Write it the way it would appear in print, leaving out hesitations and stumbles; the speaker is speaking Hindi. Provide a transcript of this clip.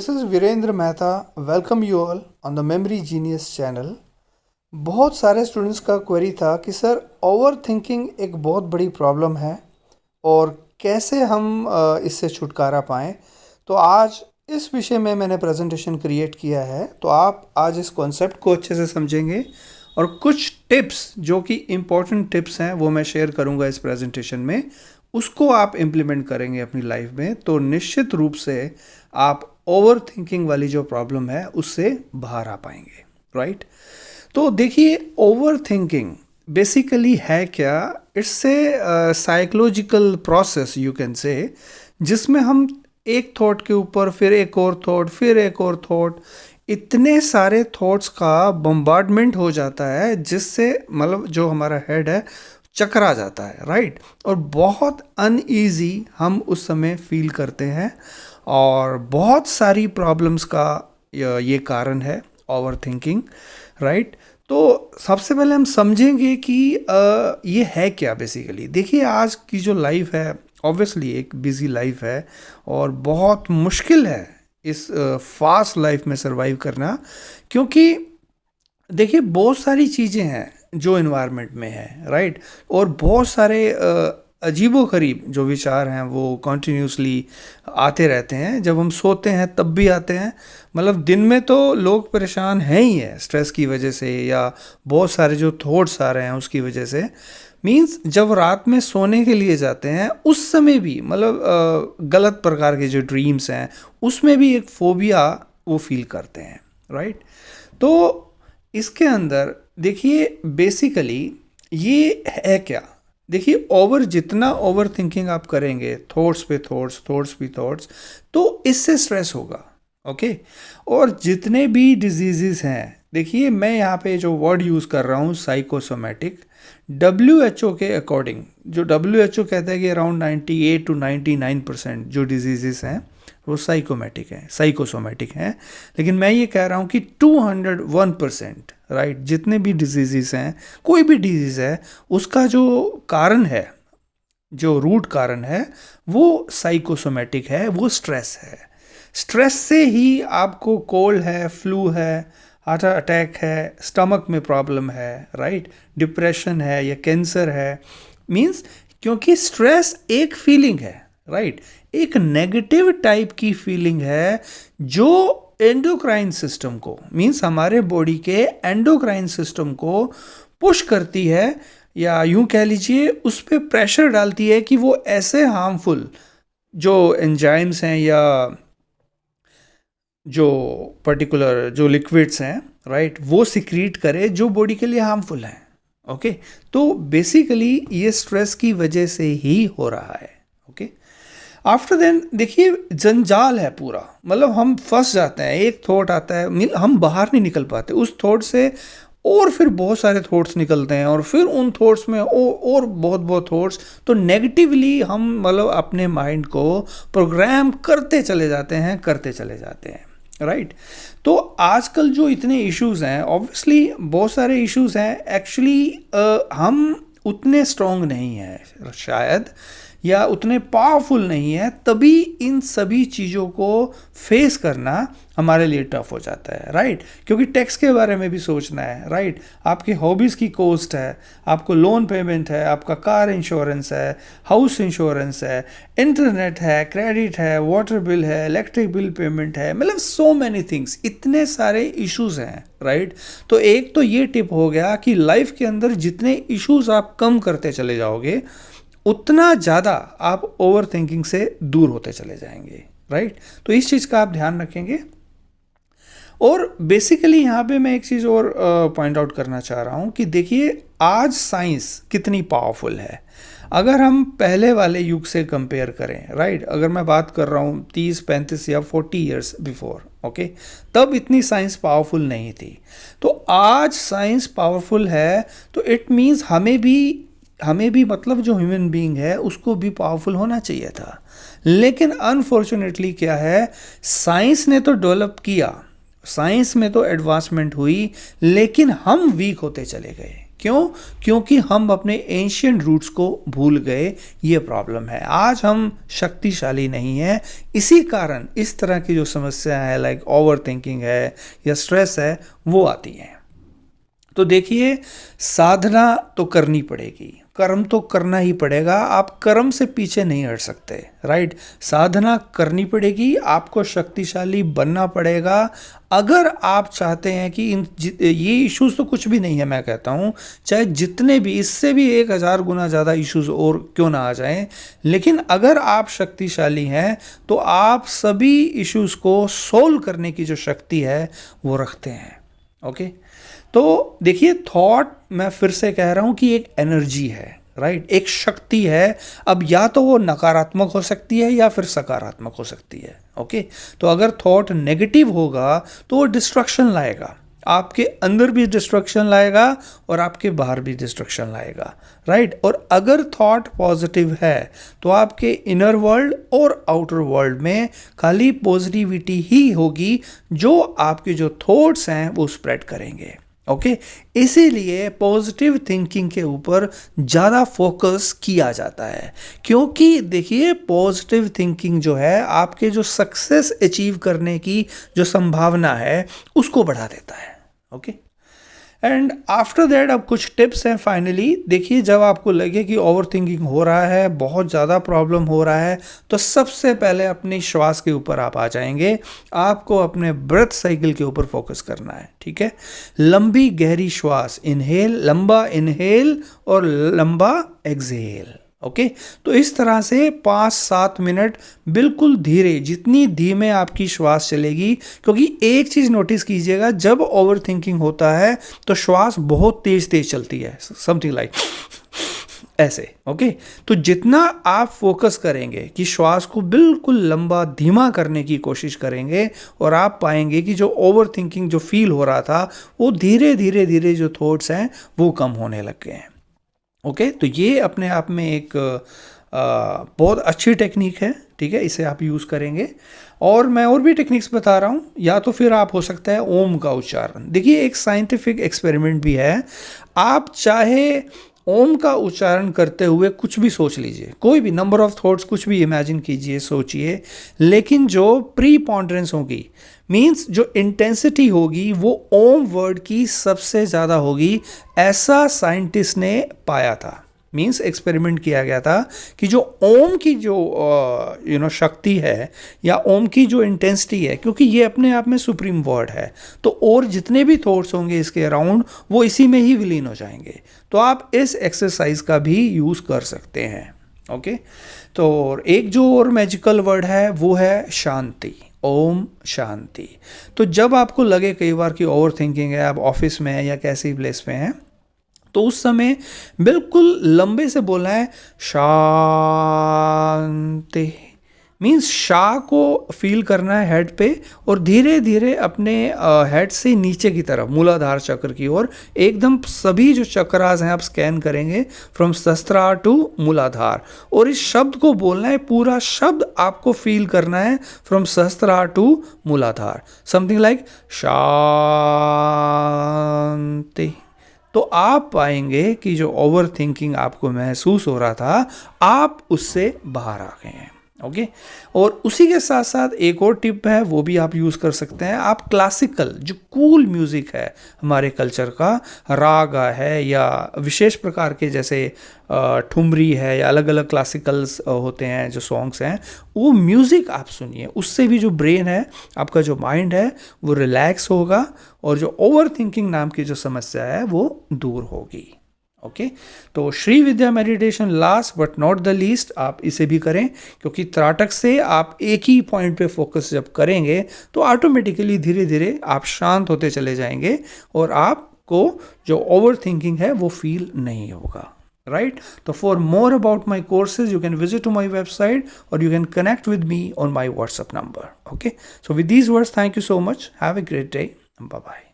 This is Virender Mehta. Welcome you all on the Memory Genius channel. बहुत सारे स्टूडेंट्स का क्वेरी था कि सर ओवर थिंकिंग एक बहुत बड़ी प्रॉब्लम है और कैसे हम इससे छुटकारा पाएँ। तो आज इस विषय में मैंने प्रेजेंटेशन क्रिएट किया है, तो आप आज इस कॉन्सेप्ट को अच्छे से समझेंगे और कुछ टिप्स जो कि इम्पोर्टेंट टिप्स हैं वो मैं शेयर करूंगा इस प्रेजेंटेशन में, उसको आप इम्प्लीमेंट करेंगे अपनी लाइफ में तो निश्चित रूप से आप ओवर थिंकिंग वाली जो प्रॉब्लम है उससे बाहर आ पाएंगे, राइट। तो देखिए, ओवर थिंकिंग बेसिकली है क्या? It's a psychological process you can say, जिसमें हम एक थॉट के ऊपर फिर एक और थॉट, फिर एक और थॉट, इतने सारे थॉट्स का बम्बार्डमेंट हो जाता है जिससे मतलब जो हमारा हेड है चकरा जाता है, राइट। और बहुत अनईजी हम उस समय फील करते हैं और बहुत सारी प्रॉब्लम्स का ये कारण है ओवर थिंकिंग, राइट। तो सबसे पहले हम समझेंगे कि ये है क्या बेसिकली। देखिए, आज की जो लाइफ है ऑब्वियसली एक बिजी लाइफ है और बहुत मुश्किल है इस फास्ट लाइफ में सरवाइव करना, क्योंकि देखिए बहुत सारी चीज़ें हैं जो इन्वायरमेंट में है, राइट। और बहुत सारे अजीबो गरीब जो विचार हैं वो कॉन्टीन्यूसली आते रहते हैं। जब हम सोते हैं तब भी आते हैं, मतलब दिन में तो लोग परेशान हैं ही है स्ट्रेस की वजह से या बहुत सारे जो थॉट्स आ रहे हैं उसकी वजह से। मीन्स जब रात में सोने के लिए जाते हैं उस समय भी मतलब गलत प्रकार के जो ड्रीम्स हैं उसमें भी एक फोबिया वो फील करते हैं, राइट। तो इसके अंदर देखिए बेसिकली ये है क्या। देखिए, जितना ओवर थिंकिंग आप करेंगे, थॉट्स पे थॉट्स, थॉट्स पे थॉट्स, तो इससे स्ट्रेस होगा, ओके। और जितने भी डिजीज़ हैं, देखिए मैं यहाँ पे जो वर्ड यूज़ कर रहा हूँ साइकोसोमेटिक, WHO के अकॉर्डिंग, जो WHO कहता है कि अराउंड 98 to 99% जो डिजीज़ हैं वो साइकोसोमेटिक हैं, लेकिन मैं ये कह रहा हूँ कि 201%, राइट, जितने भी डिजीज़ हैं, कोई भी डिजीज़ है, उसका जो कारण है, जो रूट कारण है वो साइकोसोमेटिक है, वो स्ट्रेस है। स्ट्रेस से ही आपको कोल्ड है, फ्लू है, हार्ट अटैक है, स्टमक में प्रॉब्लम है, राइट, डिप्रेशन है या कैंसर है। मीन्स क्योंकि स्ट्रेस एक फीलिंग है, राइट, एक नेगेटिव टाइप की फीलिंग है जो एंडोक्राइन सिस्टम को, मीन्स हमारे बॉडी के एंडोक्राइन सिस्टम को पुश करती है, या यूं कह लीजिए उस पर प्रेशर डालती है कि वो ऐसे हार्मफुल जो एंजाइम्स हैं या जो पर्टिकुलर जो लिक्विड्स हैं, राइट, वो सिक्रीट करे जो बॉडी के लिए हार्मफुल हैं, ओके। तो बेसिकली ये स्ट्रेस की वजह से ही हो रहा है, ओके। आफ्टर देन देखिए जंजाल है पूरा, मतलब हम फंस जाते हैं, एक थॉट आता है, हम बाहर नहीं निकल पाते उस थॉट से, और फिर बहुत सारे थॉट्स निकलते हैं और फिर उन थॉट्स में और बहुत थॉट्स, तो नेगेटिवली हम मतलब अपने माइंड को प्रोग्राम करते चले जाते हैं, राइट। तो आजकल जो इतने इश्यूज़ हैं, ऑब्वियसली बहुत सारे इश्यूज़ हैं, एक्चुअली हम उतने स्ट्रॉन्ग नहीं हैं शायद, या उतने पावरफुल नहीं है, तभी इन सभी चीज़ों को फेस करना हमारे लिए टफ हो जाता है, राइट। क्योंकि टैक्स के बारे में भी सोचना है, राइट, आपकी हॉबीज़ की कॉस्ट है, आपको लोन पेमेंट है, आपका कार इंश्योरेंस है, हाउस इंश्योरेंस है, इंटरनेट है, क्रेडिट है, वाटर बिल है, इलेक्ट्रिक बिल पेमेंट है, मतलब सो मैनी थिंग्स, इतने सारे इश्यूज़ हैं, राइट। तो एक तो ये टिप हो गया कि लाइफ के अंदर जितने इश्यूज़ आप कम करते चले जाओगे उतना ज़्यादा आप ओवर थिंकिंग से दूर होते चले जाएंगे, राइट। तो इस चीज़ का आप ध्यान रखेंगे। और बेसिकली यहाँ पे मैं एक चीज़ और पॉइंट आउट करना चाह रहा हूँ कि देखिए आज साइंस कितनी पावरफुल है। अगर हम पहले वाले युग से कंपेयर करें, राइट, अगर मैं बात कर रहा हूँ 30, 35 या 40 ईयर्स बिफोर, ओके, तब इतनी साइंस पावरफुल नहीं थी। तो आज साइंस पावरफुल है, तो इट मीन्स हमें भी मतलब जो ह्यूमन बीइंग है उसको भी पावरफुल होना चाहिए था। लेकिन अनफॉर्चुनेटली क्या है, साइंस ने तो डेवलप किया, साइंस में तो एडवांसमेंट हुई, लेकिन हम वीक होते चले गए। क्यों? क्योंकि हम अपने एंशियंट रूट्स को भूल गए, ये प्रॉब्लम है। आज हम शक्तिशाली नहीं हैं, इसी कारण इस तरह की जो समस्या है लाइक ओवर थिंकिंग है या स्ट्रेस है वो आती हैं। तो देखिए, साधना तो करनी पड़ेगी, कर्म तो करना ही पड़ेगा, आप कर्म से पीछे नहीं हट सकते, राइट। साधना करनी पड़ेगी, आपको शक्तिशाली बनना पड़ेगा। अगर आप चाहते हैं कि ये इश्यूज तो कुछ भी नहीं है, मैं कहता हूँ चाहे जितने भी इससे भी 1000 गुना ज़्यादा इश्यूज और क्यों ना आ जाएं, लेकिन अगर आप शक्तिशाली हैं तो आप सभी इश्यूज को सोल्व करने की जो शक्ति है वो रखते हैं। ओके, तो देखिए, थॉट मैं फिर से कह रहा हूं कि एक एनर्जी है, राइट, एक शक्ति है। अब या तो वो नकारात्मक हो सकती है या फिर सकारात्मक हो सकती है। ओके, तो अगर थॉट नेगेटिव होगा तो वो डिस्ट्रक्शन लाएगा, आपके अंदर भी डिस्ट्रक्शन लाएगा और आपके बाहर भी डिस्ट्रक्शन लाएगा, राइट। और अगर थॉट पॉजिटिव है तो आपके इनर वर्ल्ड और आउटर वर्ल्ड में खाली पॉजिटिविटी ही होगी, जो आपके जो थॉट्स हैं वो स्प्रेड करेंगे। ओके, इसीलिए पॉजिटिव थिंकिंग के ऊपर ज़्यादा फोकस किया जाता है, क्योंकि देखिए पॉजिटिव थिंकिंग जो है आपके जो सक्सेस अचीव करने की जो संभावना है उसको बढ़ा देता है। ओके, एंड आफ्टर दैट अब कुछ टिप्स हैं फाइनली। देखिए, जब आपको लगे कि ओवर थिंकिंग हो रहा है, बहुत ज़्यादा प्रॉब्लम हो रहा है, तो सबसे पहले अपनी श्वास के ऊपर आप आ जाएंगे। आपको अपने ब्रेथ साइकिल के ऊपर फोकस करना है, ठीक है। लंबी गहरी श्वास, इनहेल, लंबा इनहेल और लंबा एक्सहेल। ओके, तो इस तरह से 5-7 मिनट बिल्कुल धीरे, जितनी धीमे आपकी श्वास चलेगी, क्योंकि एक चीज़ नोटिस कीजिएगा, जब ओवर थिंकिंग होता है तो श्वास बहुत तेज तेज चलती है, समथिंग लाइक ऐसे। ओके, तो जितना आप फोकस करेंगे कि श्वास को बिल्कुल लंबा धीमा करने की कोशिश करेंगे, और आप पाएंगे कि जो ओवर थिंकिंग जो फील हो रहा था वो धीरे धीरे धीरे जो थॉट्स हैं वो कम होने लग गए हैं। ओके, तो ये अपने आप में एक बहुत अच्छी टेक्निक है, ठीक है, इसे आप यूज़ करेंगे। और मैं और भी टेक्निक्स बता रहा हूँ, या तो फिर आप हो सकता है ओम का उच्चारण। देखिए, एक साइंटिफिक एक्सपेरिमेंट भी है, आप चाहे ओम का उच्चारण करते हुए कुछ भी सोच लीजिए, कोई भी नंबर ऑफ थॉट्स कुछ भी इमेजिन कीजिए, सोचिए, लेकिन जो प्रीपॉन्डरेंस होगी, मीन्स जो इंटेंसिटी होगी, वो ओम वर्ड की सबसे ज़्यादा होगी, ऐसा साइंटिस्ट ने पाया था। मीन्स एक्सपेरिमेंट किया गया था कि जो ओम की जो शक्ति है या ओम की जो इंटेंसिटी है, क्योंकि ये अपने आप में सुप्रीम वर्ड है, तो और जितने भी थॉट्स होंगे इसके अराउंड वो इसी में ही विलीन हो जाएंगे। तो आप इस एक्सरसाइज का भी यूज़ कर सकते हैं। ओके, तो एक जो और मैजिकल वर्ड है वो है शांति, ओम शांति। तो जब आपको लगे कई बार कि ओवर थिंकिंग है, आप ऑफिस में है या कैसी प्लेस में है, तो उस समय बिल्कुल लंबे से बोलना है शांति। मीन्स शाह को फील करना है हेड पे, और धीरे धीरे अपने हेड से नीचे की तरफ मूलाधार चक्र की ओर एकदम सभी जो चक्रास हैं आप स्कैन करेंगे फ्रॉम सहस्त्रार टू मूलाधार, और इस शब्द को बोलना है, पूरा शब्द आपको फील करना है फ्रॉम सहस्त्रार टू मूलाधार, समथिंग लाइक शांति। तो आप पाएंगे कि जो ओवर थिंकिंग आपको महसूस हो रहा था, आप उससे बाहर आ गए हैं। ओके, और उसी के साथ साथ एक और टिप है, वो भी आप यूज़ कर सकते हैं। आप क्लासिकल जो कूल म्यूज़िक है हमारे कल्चर का, राग है या विशेष प्रकार के जैसे ठुमरी है या अलग अलग क्लासिकल्स होते हैं जो सॉन्ग्स हैं, वो म्यूज़िक आप सुनिए, उससे भी जो ब्रेन है, आपका जो माइंड है वो रिलैक्स होगा, और जो ओवर थिंकिंग नाम की जो समस्या है वो दूर होगी। ओके, तो Shri Vidya meditation last but not the least आप इसे भी करें, क्योंकि त्राटक से आप एक ही पॉइंट पे फोकस जब करेंगे तो ऑटोमेटिकली धीरे धीरे आप शांत होते चले जाएंगे, और आपको जो ओवर थिंकिंग है वो फील नहीं होगा, राइट। तो for more about my courses you can visit to my website और you can connect with me on my WhatsApp number. Okay, so with these words, thank you so much, have a great day, bye bye.